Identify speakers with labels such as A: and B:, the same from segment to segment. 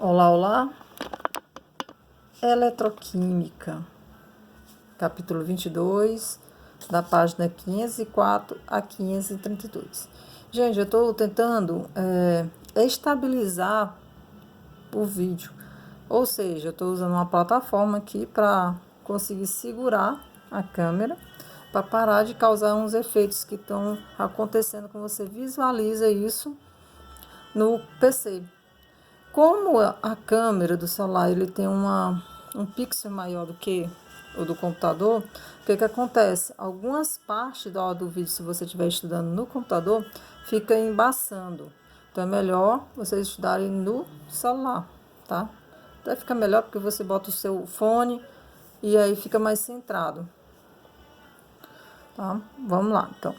A: Olá, olá. Eletroquímica, capítulo 22, da página 504 a 532. Gente, eu estou tentando estabilizar o vídeo, ou seja, eu estou usando uma plataforma aqui para conseguir segurar a câmera, para parar de causar uns efeitos que estão acontecendo quando você visualiza isso no PC. Como a câmera do celular ele tem um pixel maior do que o do computador, o que acontece? Algumas partes do vídeo, se você estiver estudando no computador, fica embaçando. Então é melhor vocês estudarem no celular, tá? Até fica melhor porque você bota o seu fone e aí fica mais centrado. Tá? Vamos lá, então.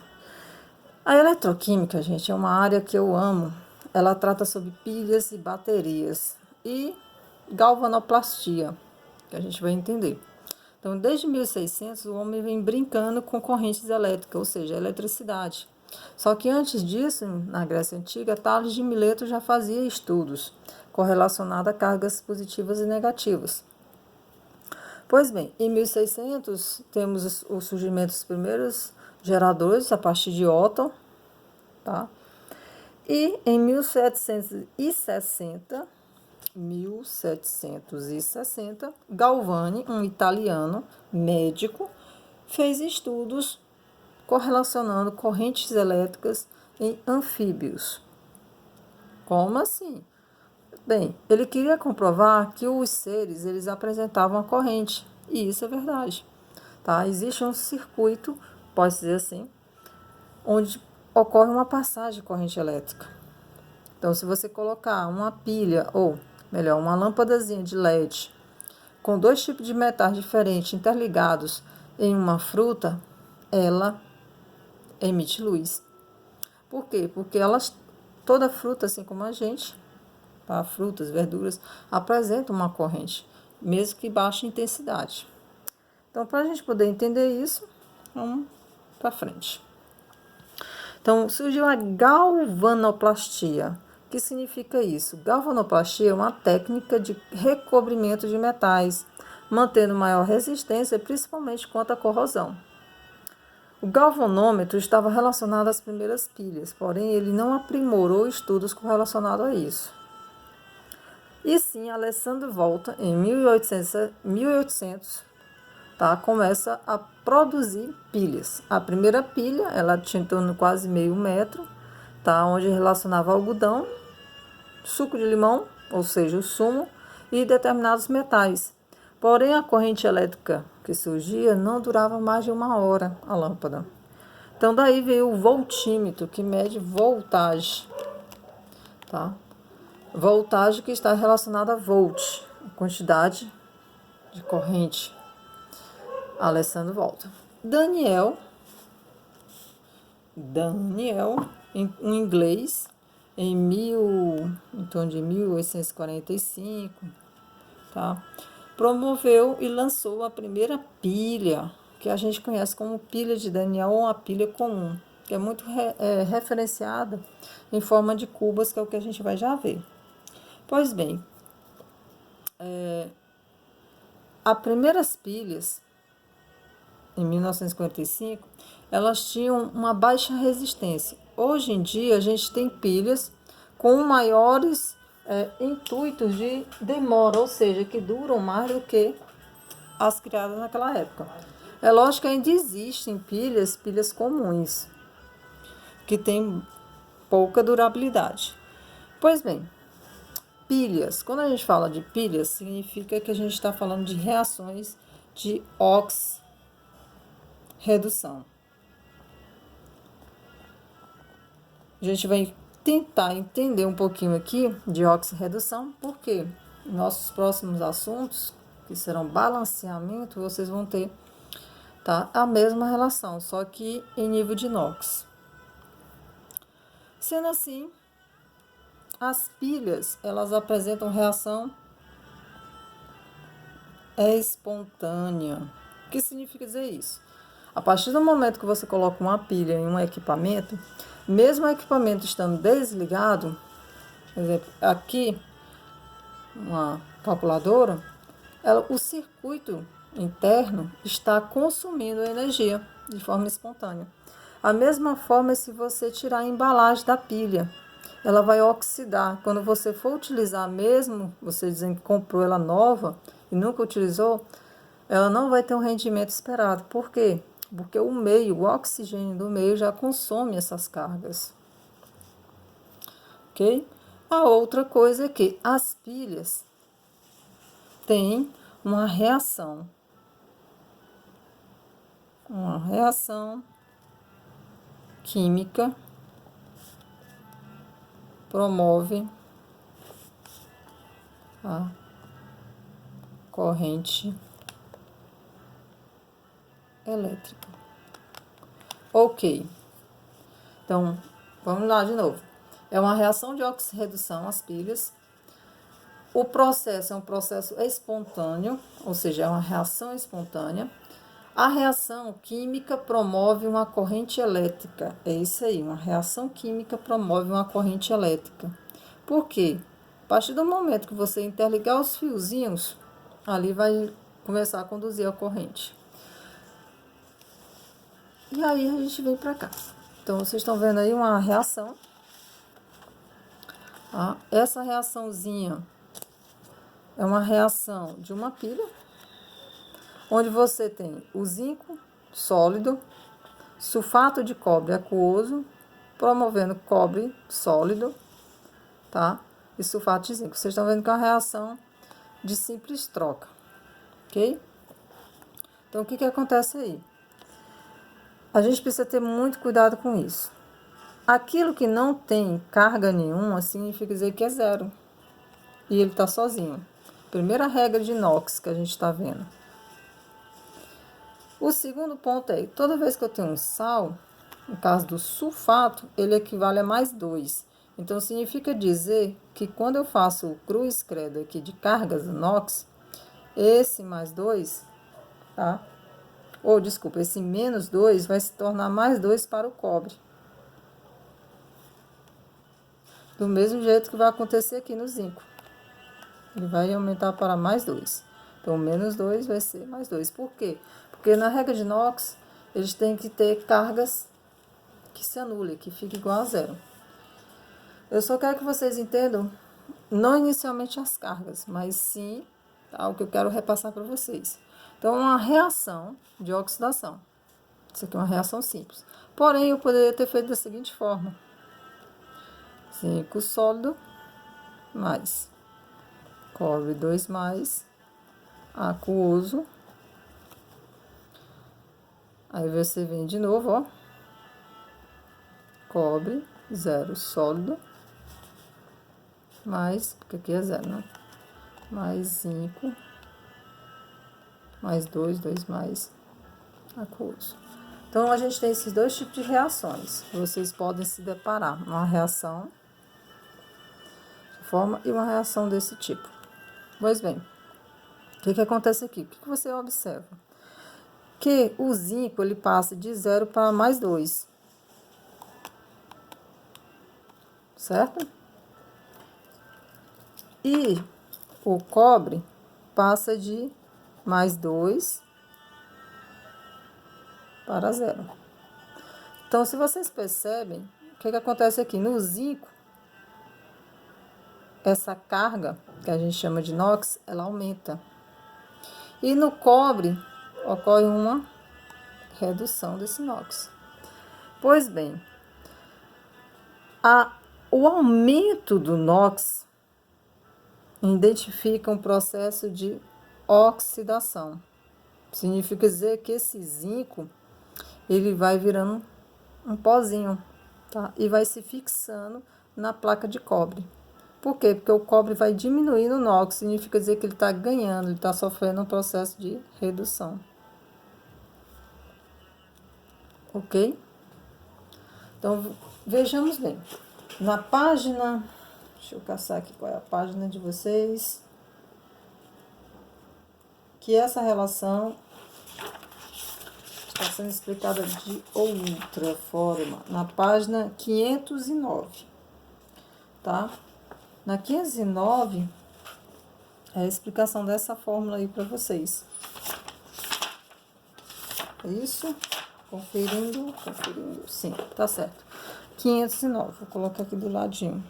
A: A eletroquímica, gente, é uma área que eu amo. Ela trata sobre pilhas e baterias e galvanoplastia, que a gente vai entender. Então, desde 1600, o homem vem brincando com correntes elétricas, ou seja, eletricidade. Só que antes disso, na Grécia Antiga, Tales de Mileto já fazia estudos correlacionados a cargas positivas e negativas. Pois bem, em 1600, temos o surgimento dos primeiros geradores a partir de Otto, tá? E em 1760, Galvani, um italiano médico, fez estudos correlacionando correntes elétricas em anfíbios. Como assim? Bem, ele queria comprovar que os seres eles apresentavam a corrente, e isso é verdade. Tá? Existe um circuito, pode dizer assim, onde ocorre uma passagem de corrente elétrica. Então, se você colocar uma pilha, ou melhor, uma lâmpadazinha de LED com dois tipos de metais diferentes interligados em uma fruta, ela emite luz. Por quê? Porque toda fruta, assim como a gente, tá? Frutas, verduras, apresentam uma corrente, mesmo que baixa intensidade. Então, para a gente poder entender isso, vamos para frente. Então, surgiu a galvanoplastia. O que significa isso? Galvanoplastia é uma técnica de recobrimento de metais, mantendo maior resistência, principalmente contra a corrosão. O galvanômetro estava relacionado às primeiras pilhas, porém ele não aprimorou estudos relacionados a isso. E sim, Alessandro Volta, em 1800 tá, começa a produzir pilhas. A primeira pilha, ela tinha em torno de quase meio metro, tá, onde relacionava algodão, suco de limão, ou seja, o sumo, e determinados metais. Porém, a corrente elétrica que surgia não durava mais de 1 hora, a lâmpada. Então, daí veio o voltímetro, que mede voltagem, tá? Voltagem que está relacionada a volt, a quantidade de corrente. Alessandro Volta. Daniel, em inglês, em torno de 1845, tá? Promoveu e lançou a primeira pilha, que a gente conhece como pilha de Daniel ou a pilha comum, que é muito referenciada em forma de cubas, que é o que a gente vai já ver. Pois bem, as primeiras pilhas, em 1955, elas tinham uma baixa resistência. Hoje em dia, a gente tem pilhas com maiores intuitos de demora, ou seja, que duram mais do que as criadas naquela época. É lógico que ainda existem pilhas comuns, que têm pouca durabilidade. Pois bem, pilhas. Quando a gente fala de pilhas, significa que a gente está falando de reações de oxirredução. A gente vai tentar entender um pouquinho aqui de oxirredução, porque nossos próximos assuntos, que serão balanceamento, vocês vão ter, tá, a mesma relação, só que em nível de inox. Sendo assim, as pilhas, elas apresentam reação espontânea. O que significa dizer isso? A partir do momento que você coloca uma pilha em um equipamento, mesmo o equipamento estando desligado, por exemplo, aqui uma calculadora, o circuito interno está consumindo energia de forma espontânea. A mesma forma é se você tirar a embalagem da pilha, ela vai oxidar. Quando você for utilizar mesmo, você dizendo que comprou ela nova e nunca utilizou, ela não vai ter um rendimento esperado. Por quê? Porque o oxigênio do meio já consome essas cargas. Ok? A outra coisa é que as pilhas têm uma reação química, promove a corrente elétrica. Ok. Então, vamos lá de novo. É uma reação de oxirredução, as pilhas. O processo é um processo espontâneo, ou seja, é uma reação espontânea. A reação química promove uma corrente elétrica. É isso aí, uma reação química promove uma corrente elétrica. Por quê? A partir do momento que você interligar os fiozinhos, ali vai começar a conduzir a corrente. E aí a gente vem para cá. Então, vocês estão vendo aí uma reação. Tá? Essa reaçãozinha é uma reação de uma pilha, onde você tem o zinco sólido, sulfato de cobre aquoso, promovendo cobre sólido, tá? E sulfato de zinco. Vocês estão vendo que é uma reação de simples troca, ok? Então, o que acontece aí? A gente precisa ter muito cuidado com isso. Aquilo que não tem carga nenhuma significa dizer que é zero. E ele está sozinho. Primeira regra de inox que a gente está vendo. O segundo ponto é, toda vez que eu tenho um sal, no caso do sulfato, ele equivale a mais 2. Então, significa dizer que quando eu faço o cruz credo aqui de cargas inox, esse mais 2, tá? Ou, desculpa, esse menos 2 vai se tornar mais 2 para o cobre. Do mesmo jeito que vai acontecer aqui no zinco. Ele vai aumentar para mais 2. Então, menos 2 vai ser mais 2. Por quê? Porque na regra de inox, eles têm que ter cargas que se anulem, que fiquem igual a zero. Eu só quero que vocês entendam, não inicialmente as cargas, mas sim o que eu quero repassar para vocês. Então, uma reação de oxidação. Isso aqui é uma reação simples. Porém, eu poderia ter feito da seguinte forma. Zinco sólido mais cobre 2 mais aquoso. Aí você vem de novo, ó. Cobre 0 sólido mais, porque aqui é 0, né? Mais zinco mais 2 mais aquoso. Então, a gente tem esses dois tipos de reações. Vocês podem se deparar. Uma reação de forma e uma reação desse tipo. Pois bem, o que acontece aqui? O que você observa? Que o zinco, ele passa de 0 para mais 2. Certo? E o cobre passa de mais 2 para 0. Então, se vocês percebem, o que acontece aqui? No zinco, essa carga, que a gente chama de inox, ela aumenta. E no cobre, ocorre uma redução desse inox. Pois bem, o aumento do inox identifica um processo de oxidação. Significa dizer que esse zinco, ele vai virando um pozinho, tá? E vai se fixando na placa de cobre. Por quê? Porque o cobre vai diminuindo o inox, significa dizer que ele está ganhando, ele está sofrendo um processo de redução. Ok? Então, vejamos bem. Na página, deixa eu caçar aqui qual é a página de vocês, que essa relação está sendo explicada de outra forma, na página 509, tá? Na 509, É a explicação dessa fórmula aí para vocês. Isso, conferindo, sim, tá certo. 509, vou colocar aqui do ladinho.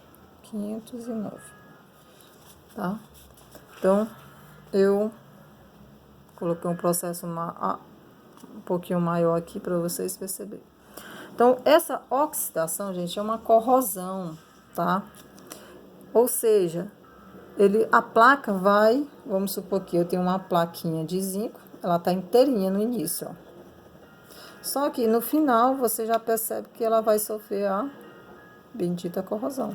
A: 509, tá? Então, eu coloquei um processo um pouquinho maior aqui para vocês perceberem. Então, essa oxidação, gente, é uma corrosão, tá? Ou seja, a placa vai, vamos supor que eu tenho uma plaquinha de zinco, ela tá inteirinha no início, ó. Só que no final você já percebe que ela vai sofrer a bendita corrosão.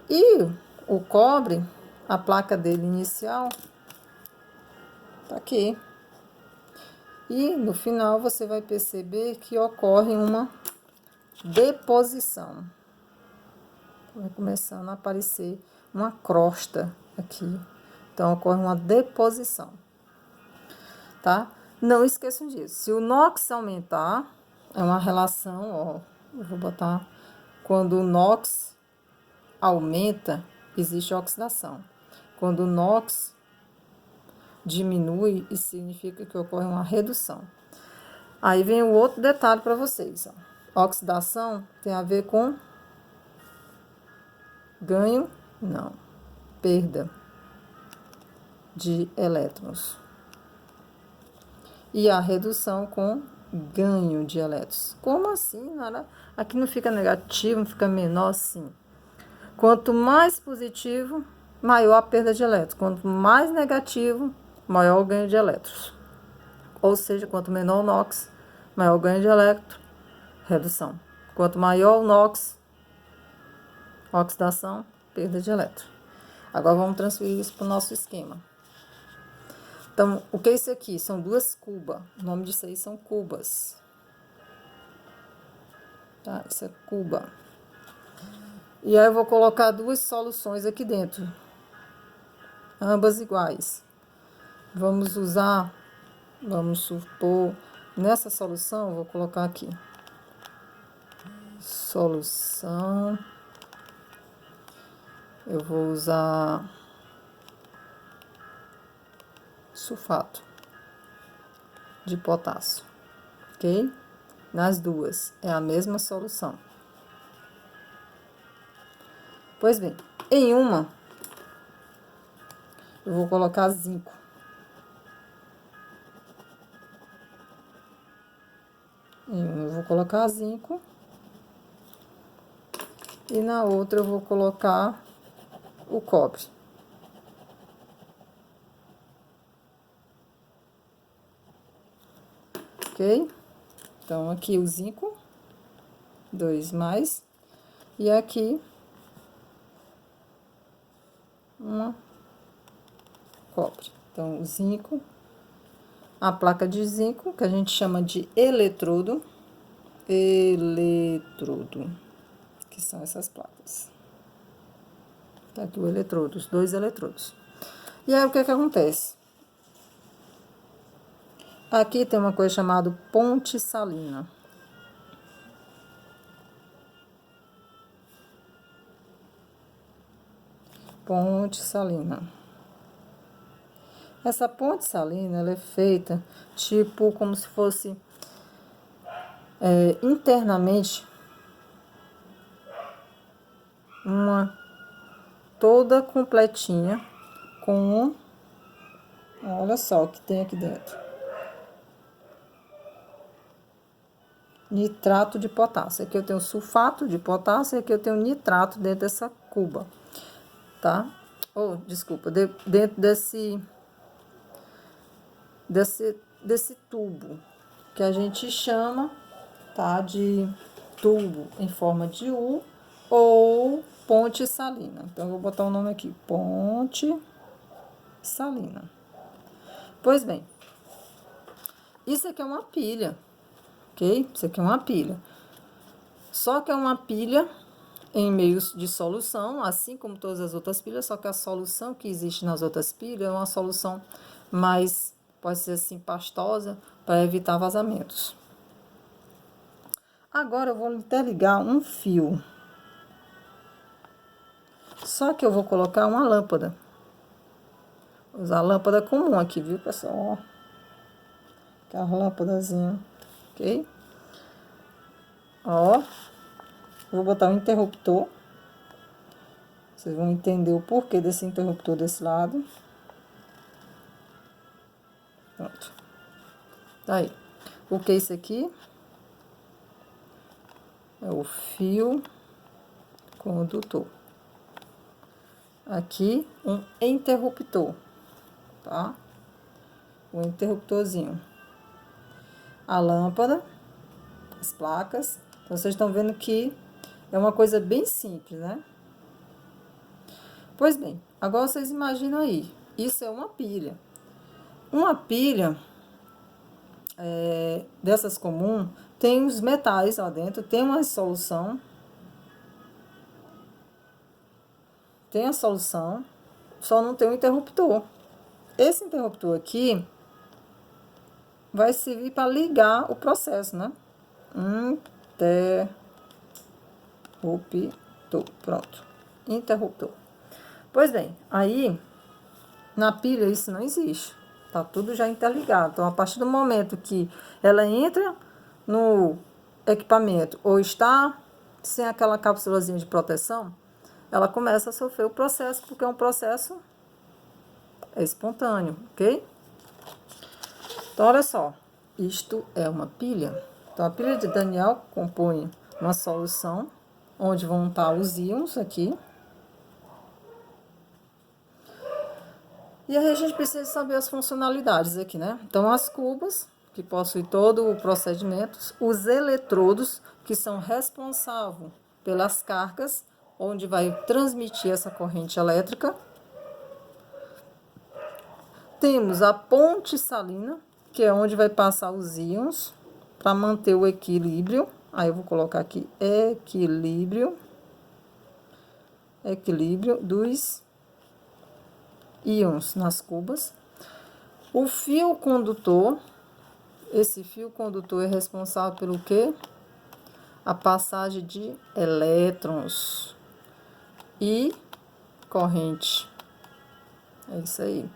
A: E o cobre, a placa dele inicial, tá aqui. E no final você vai perceber que ocorre uma deposição. Vai começando a aparecer uma crosta aqui. Então, ocorre uma deposição, tá? Não esqueçam disso. Se o NOx aumentar, é uma relação, ó, eu vou botar, quando o NOx aumenta, existe oxidação. Quando o NOx diminui, isso significa que ocorre uma redução. Aí vem o outro detalhe para vocês, ó. Oxidação tem a ver com ganho, não, perda de elétrons. E a redução com ganho de elétrons. Como assim, Nara? Aqui não fica negativo, não fica menor assim. Quanto mais positivo, maior a perda de elétrons. Quanto mais negativo, maior o ganho de elétrons. Ou seja, quanto menor o NOx, maior o ganho de elétron, redução. Quanto maior o NOx, oxidação, perda de elétron. Agora vamos transferir isso para o nosso esquema. Então, o que é isso aqui? São duas cubas. O nome disso aí são cubas. Tá? Isso é cuba. E aí eu vou colocar duas soluções aqui dentro. Ambas iguais. Vamos supor, nessa solução, eu vou colocar aqui. Solução. Eu vou usar sulfato de potássio, ok? Nas duas, é a mesma solução. Pois bem, em uma, eu vou colocar zinco. Em uma eu vou colocar zinco. E na outra eu vou colocar o cobre. Ok? Então, aqui o zinco, 2 mais, e aqui uma cobre. Então, o zinco, a placa de zinco, que a gente chama de eletrodo, que são essas placas. Tá aqui o eletrodo, os dois eletrodos. E aí, o que que acontece? Aqui tem uma coisa chamada ponte salina. Ponte salina. Essa ponte salina, ela é feita tipo como se fosse internamente uma toda completinha com, olha só o que tem aqui dentro. Nitrato de potássio. Aqui eu tenho sulfato de potássio e aqui eu tenho nitrato dentro dessa cuba, tá? Desculpa, dentro desse tubo, que a gente chama, tá, de tubo em forma de U ou ponte salina. Então, eu vou botar o nome aqui, ponte salina. Pois bem, isso aqui é uma pilha, ok? Isso aqui é uma pilha. Só que é uma pilha em meios de solução, assim como todas as outras pilhas, só que a solução que existe nas outras pilhas é uma solução mais, pode ser assim, pastosa, para evitar vazamentos. Agora eu vou interligar um fio. Só que eu vou colocar uma lâmpada. Usar a lâmpada comum aqui, viu, pessoal? Aquela lâmpadazinha, ok? Ó, vou botar um interruptor. Vocês vão entender o porquê desse interruptor desse lado. Pronto. Tá aí. O que é isso aqui? É o fio condutor. Aqui, um interruptor, tá? Um interruptorzinho. A lâmpada, as placas. Então, vocês estão vendo que é uma coisa bem simples, né? Pois bem, agora vocês imaginam aí. Isso é uma pilha. Uma pilha dessas comum tem os metais lá dentro, tem uma solução. Tem a solução, só não tem o interruptor. Esse interruptor aqui vai servir para ligar o processo, né? Interruptor. Pronto. Interruptor. Pois bem, aí na pilha isso não existe. Tá tudo já interligado. Então, a partir do momento que ela entra no equipamento ou está sem aquela cápsulazinha de proteção, ela começa a sofrer o processo, porque é um processo espontâneo, ok? Então, olha só, isto é uma pilha. Então, a pilha de Daniel compõe uma solução, onde vão estar os íons aqui. E aí a gente precisa saber as funcionalidades aqui, né? Então, as cubas, que possuem todo o procedimento, os eletrodos, que são responsáveis pelas cargas, onde vai transmitir essa corrente elétrica. Temos a ponte salina, que é onde vai passar os íons para manter o equilíbrio. Aí eu vou colocar aqui equilíbrio dos íons nas cubas. O fio condutor, esse fio condutor é responsável pelo quê? A passagem de elétrons e corrente. É isso aí.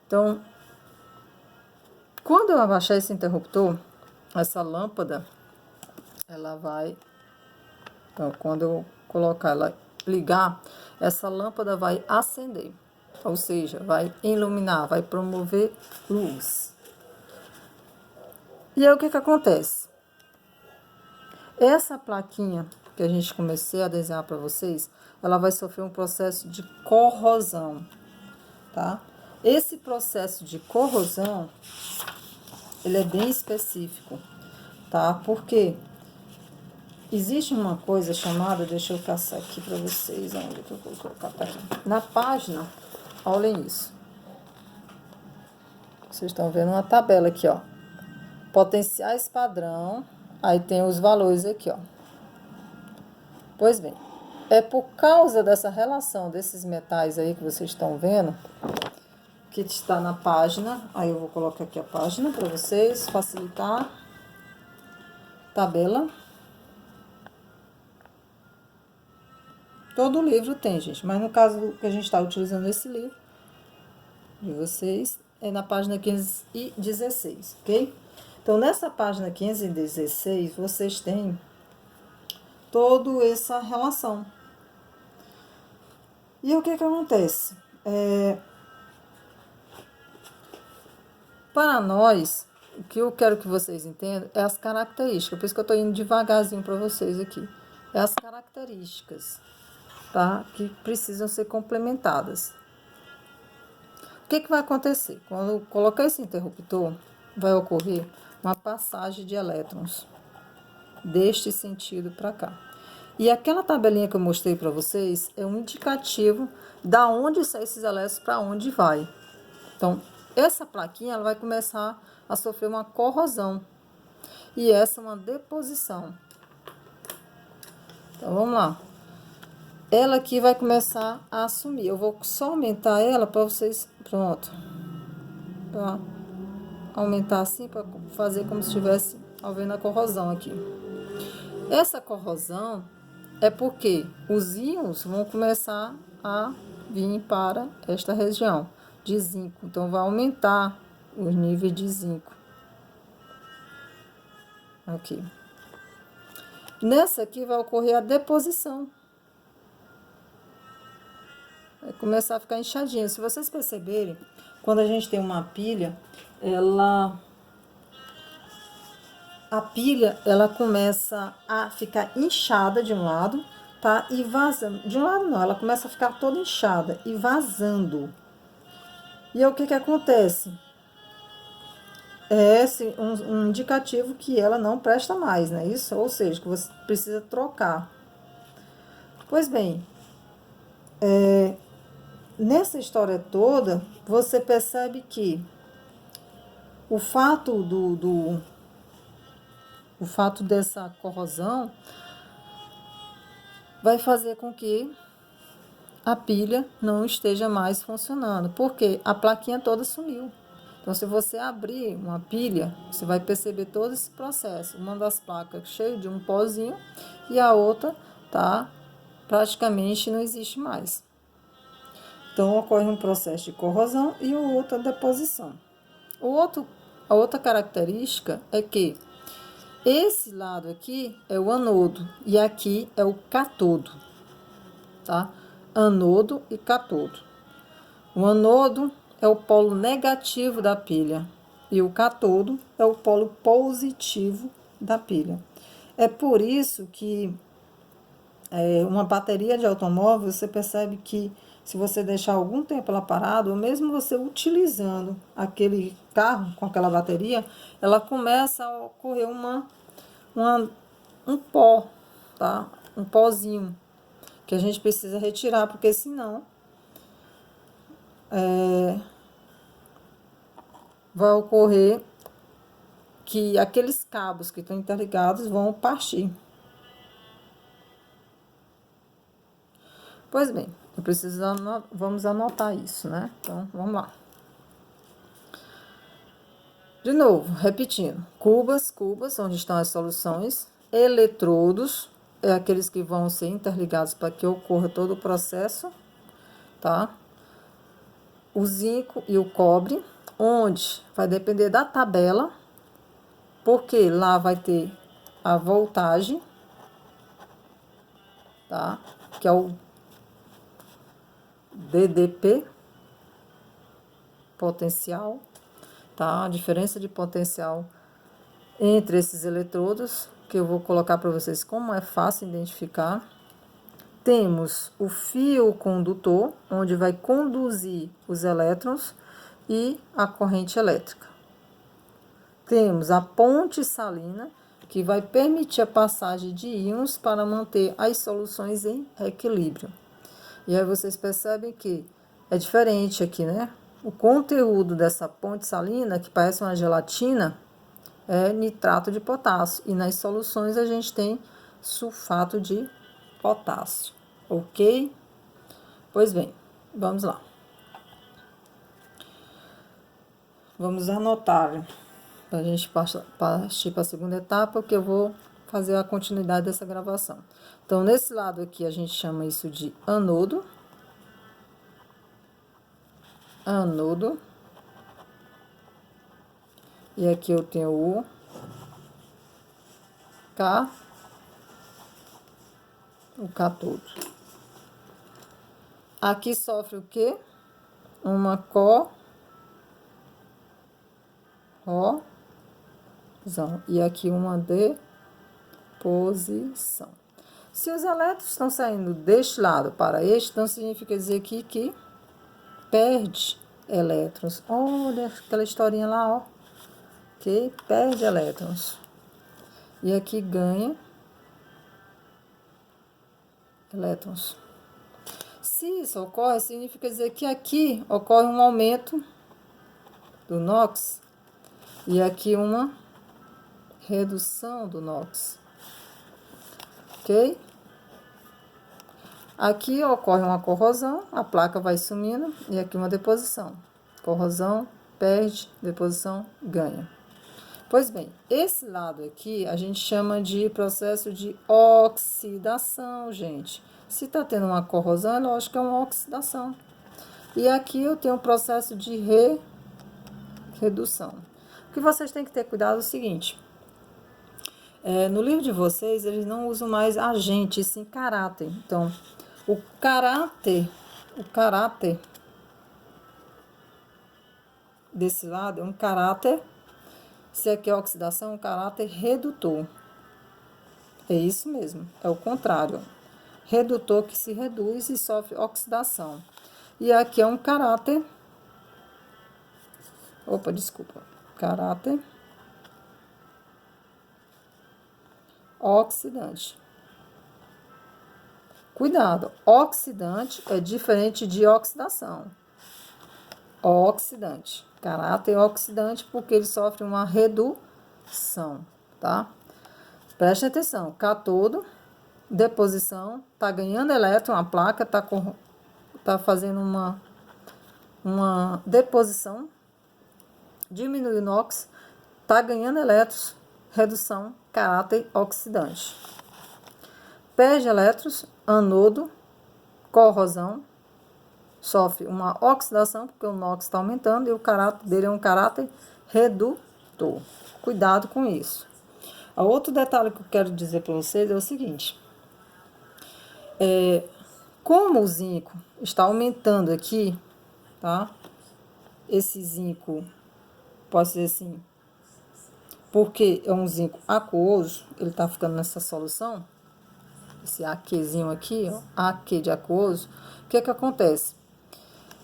A: Então, quando eu abaixar esse interruptor, essa lâmpada, ela vai... Então, quando eu colocar ela, ligar, essa lâmpada vai acender. Ou seja, vai iluminar, vai promover luz. E aí, o que acontece? Essa plaquinha que a gente comecei a desenhar para vocês, ela vai sofrer um processo de corrosão, tá? Esse processo de corrosão, ele é bem específico, tá? Porque existe uma coisa chamada, deixa eu caçar aqui para vocês, onde que eu vou colocar aqui. Na página, olhem isso. Vocês estão vendo uma tabela aqui, ó. Potenciais padrão, aí tem os valores aqui, ó. Pois bem, é por causa dessa relação desses metais aí que vocês estão vendo, que está na página. Aí eu vou colocar aqui a página para vocês facilitar. Tabela. Todo livro tem, gente, mas no caso que a gente está utilizando esse livro de vocês, é na página 516, ok? Então, nessa página 516, vocês têm toda essa relação. E o que acontece? Para nós, o que eu quero que vocês entendam é as características, por isso que eu estou indo devagarzinho para vocês aqui. É as características, tá? Que precisam ser complementadas. O que vai acontecer? Quando eu colocar esse interruptor, vai ocorrer uma passagem de elétrons deste sentido para cá. E aquela tabelinha que eu mostrei para vocês é um indicativo da onde saem esses elétrons para onde vai. Então, essa plaquinha ela vai começar a sofrer uma corrosão. E essa é uma deposição. Então, vamos lá. Ela aqui vai começar a assumir. Eu vou só aumentar ela para vocês... Pronto. Tá? Aumentar assim para fazer como se estivesse havendo a corrosão aqui. Essa corrosão é porque os íons vão começar a vir para esta região de zinco. Então, vai aumentar os níveis de zinco. Aqui. Nessa aqui vai ocorrer a deposição. Vai começar a ficar inchadinha. Se vocês perceberem, quando a gente tem uma pilha, a pilha, ela começa a ficar inchada de um lado, tá? E vazando. De um lado não, ela começa a ficar toda inchada e vazando. E aí, o que que acontece? É um indicativo que ela não presta mais, né? Isso, ou seja, que você precisa trocar. Pois bem, nessa história toda, você percebe que o fato o fato dessa corrosão vai fazer com que a pilha não esteja mais funcionando, porque a plaquinha toda sumiu. Então, se você abrir uma pilha, você vai perceber todo esse processo. Uma das placas cheia de um pozinho e a outra tá praticamente não existe mais. Então, ocorre um processo de corrosão e o outro a deposição. A outra característica é que esse lado aqui é o anodo e aqui é o catodo, tá? Anodo e catodo. O anodo é o polo negativo da pilha e o catodo é o polo positivo da pilha. É por isso que uma bateria de automóvel, você percebe que se você deixar algum tempo ela parada, ou mesmo você utilizando aquele carro com aquela bateria, ela começa a ocorrer um pó, tá? Um pozinho que a gente precisa retirar, porque senão vai ocorrer que aqueles cabos que estão interligados vão partir. Pois bem, vamos anotar isso, né? Então, vamos lá. De novo, repetindo. Cubas, onde estão as soluções. Eletrodos, é aqueles que vão ser interligados para que ocorra todo o processo, tá? O zinco e o cobre, onde vai depender da tabela, porque lá vai ter a voltagem, tá? Que é o DDP, potencial, tá? A diferença de potencial entre esses eletrodos, que eu vou colocar para vocês como é fácil identificar. Temos o fio condutor, onde vai conduzir os elétrons e a corrente elétrica. Temos a ponte salina, que vai permitir a passagem de íons para manter as soluções em equilíbrio. E aí vocês percebem que é diferente aqui, né? O conteúdo dessa ponte salina, que parece uma gelatina, é nitrato de potássio. E nas soluções a gente tem sulfato de potássio. Ok? Pois bem, vamos lá. Vamos anotar para a gente partir para a segunda etapa, que eu vou fazer a continuidade dessa gravação. Então, nesse lado aqui, a gente chama isso de anodo. Anodo. E aqui eu tenho o catodo. Aqui sofre o quê? Uma corrosão. E aqui uma deposição. Se os elétrons estão saindo deste lado para este, então significa dizer aqui que perde elétrons. Olha aquela historinha lá, ó. Que perde elétrons. E aqui ganha elétrons. Se isso ocorre, significa dizer que aqui ocorre um aumento do NOx e aqui uma redução do NOx. Ok? Aqui ocorre uma corrosão, a placa vai sumindo e aqui uma deposição. Corrosão, perde, deposição, ganha. Pois bem, esse lado aqui a gente chama de processo de oxidação, gente. Se está tendo uma corrosão, é lógico que é uma oxidação. E aqui eu tenho um processo de redução. O que vocês têm que ter cuidado é o seguinte. No livro de vocês, eles não usam mais agente, sim caráter. Então, o caráter desse lado é um caráter, se aqui é oxidação, é um caráter redutor. É isso mesmo, é o contrário. Redutor que se reduz e sofre oxidação. E aqui é um caráter, caráter oxidante. Cuidado, oxidante é diferente de oxidação. Oxidante, caráter oxidante porque ele sofre uma redução, tá? Preste atenção, cátodo, deposição, tá ganhando elétron, a placa tá fazendo uma deposição, diminui o NOx, tá ganhando elétrons, redução, caráter oxidante. Perde elétrons, anodo, corrosão, sofre uma oxidação, porque o NOx está aumentando e o caráter dele é um caráter redutor. Cuidado com isso. Outro detalhe que eu quero dizer para vocês é o seguinte. Como o zinco está aumentando aqui, tá? Esse zinco, posso dizer assim, porque é um zinco aquoso, ele está ficando nessa solução, esse aquezinho aqui, ó, aqui de aquoso, o que acontece?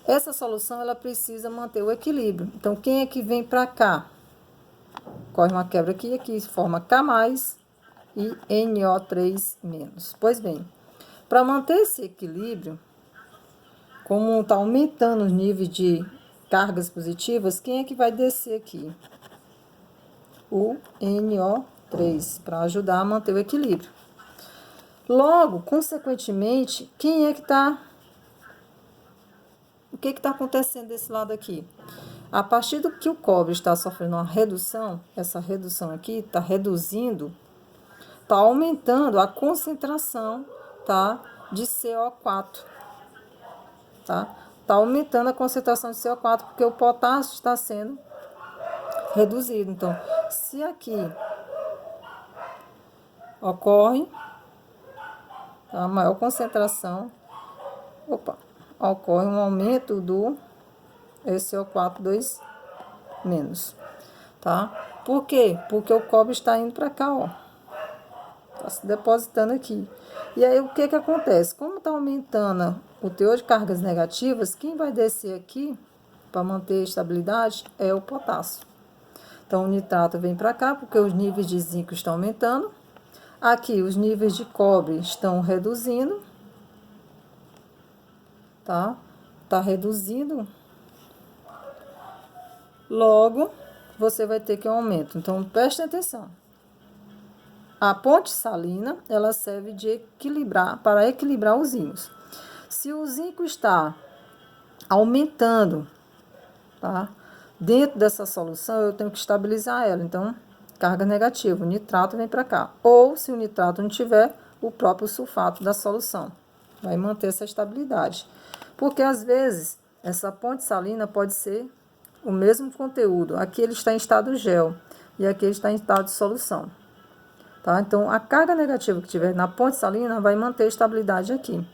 A: Essa solução, ela precisa manter o equilíbrio. Então, quem é que vem para cá? Corre uma quebra aqui forma K+, e NO3-. Pois bem, para manter esse equilíbrio, como está aumentando os níveis de cargas positivas, quem é que vai descer aqui? O NO3, para ajudar a manter o equilíbrio. Logo, consequentemente, quem é que está... O que está acontecendo desse lado aqui? A partir do que o cobre está sofrendo uma redução, essa redução aqui está reduzindo, está aumentando a concentração, tá, de CO4, tá? Está aumentando a concentração de CO4 porque o potássio está sendo reduzido. Então, se aqui ocorre a maior concentração, ocorre um aumento do SO4 2-, tá? Por quê? Porque o cobre está indo para cá, ó. Está se depositando aqui. E aí, o que acontece? Como está aumentando o teor de cargas negativas, quem vai descer aqui para manter a estabilidade é o potássio. Então, o nitrato vem para cá, porque os níveis de zinco estão aumentando. Aqui, os níveis de cobre estão reduzindo. Tá? Tá reduzindo. Logo, você vai ter que aumentar. Então, preste atenção. A ponte salina, ela serve para equilibrar os íons. Se o zinco está aumentando, tá? Dentro dessa solução, eu tenho que estabilizar ela. Então, carga negativa, o nitrato vem para cá. Ou, se o nitrato não tiver, o próprio sulfato da solução. Vai manter essa estabilidade. Porque, às vezes, essa ponte salina pode ser o mesmo conteúdo. Aqui ele está em estado gel e aqui ele está em estado de solução. Tá? Então, a carga negativa que tiver na ponte salina vai manter a estabilidade aqui.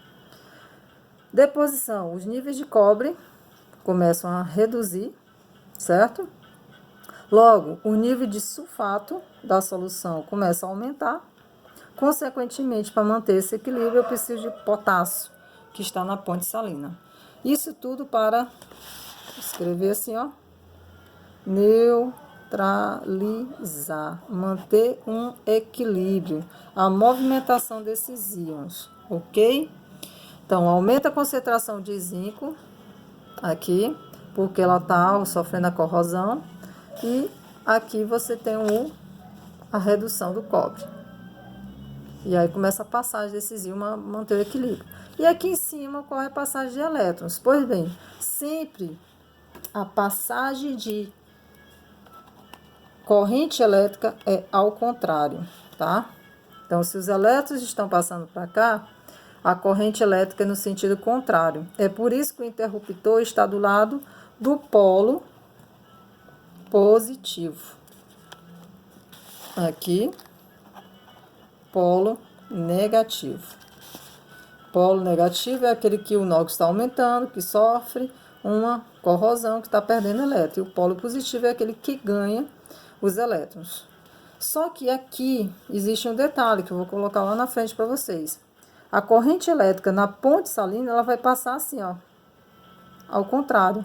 A: Deposição. Os níveis de cobre começam a reduzir, certo? Logo, o nível de sulfato da solução começa a aumentar. Consequentemente, para manter esse equilíbrio, eu preciso de potássio, que está na ponte salina. Isso tudo para escrever assim, ó. Neutralizar, manter um equilíbrio, a movimentação desses íons, ok? Então, aumenta a concentração de zinco aqui, porque ela está sofrendo a corrosão, e aqui você tem a redução do cobre. E aí começa a passagem desses íons a manter o equilíbrio. E aqui em cima ocorre a passagem de elétrons. Pois bem, sempre a passagem de corrente elétrica é ao contrário, tá? Então, se os elétrons estão passando para cá, a corrente elétrica no sentido contrário. É por isso que o interruptor está do lado do polo positivo. Aqui, polo negativo. Polo negativo é aquele que o NOx está aumentando, que sofre uma corrosão, que está perdendo elétron. E o polo positivo é aquele que ganha os elétrons. Só que aqui existe um detalhe que eu vou colocar lá na frente para vocês. A corrente elétrica na ponte salina, ela vai passar assim, ó, ao contrário.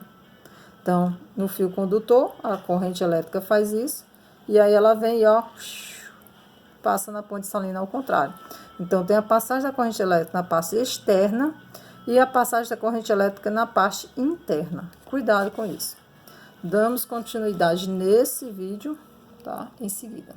A: Então, no fio condutor, a corrente elétrica faz isso, e aí ela vem, ó, passa na ponte salina ao contrário. Então, tem a passagem da corrente elétrica na parte externa e a passagem da corrente elétrica na parte interna. Cuidado com isso. Damos continuidade nesse vídeo, tá? Em seguida.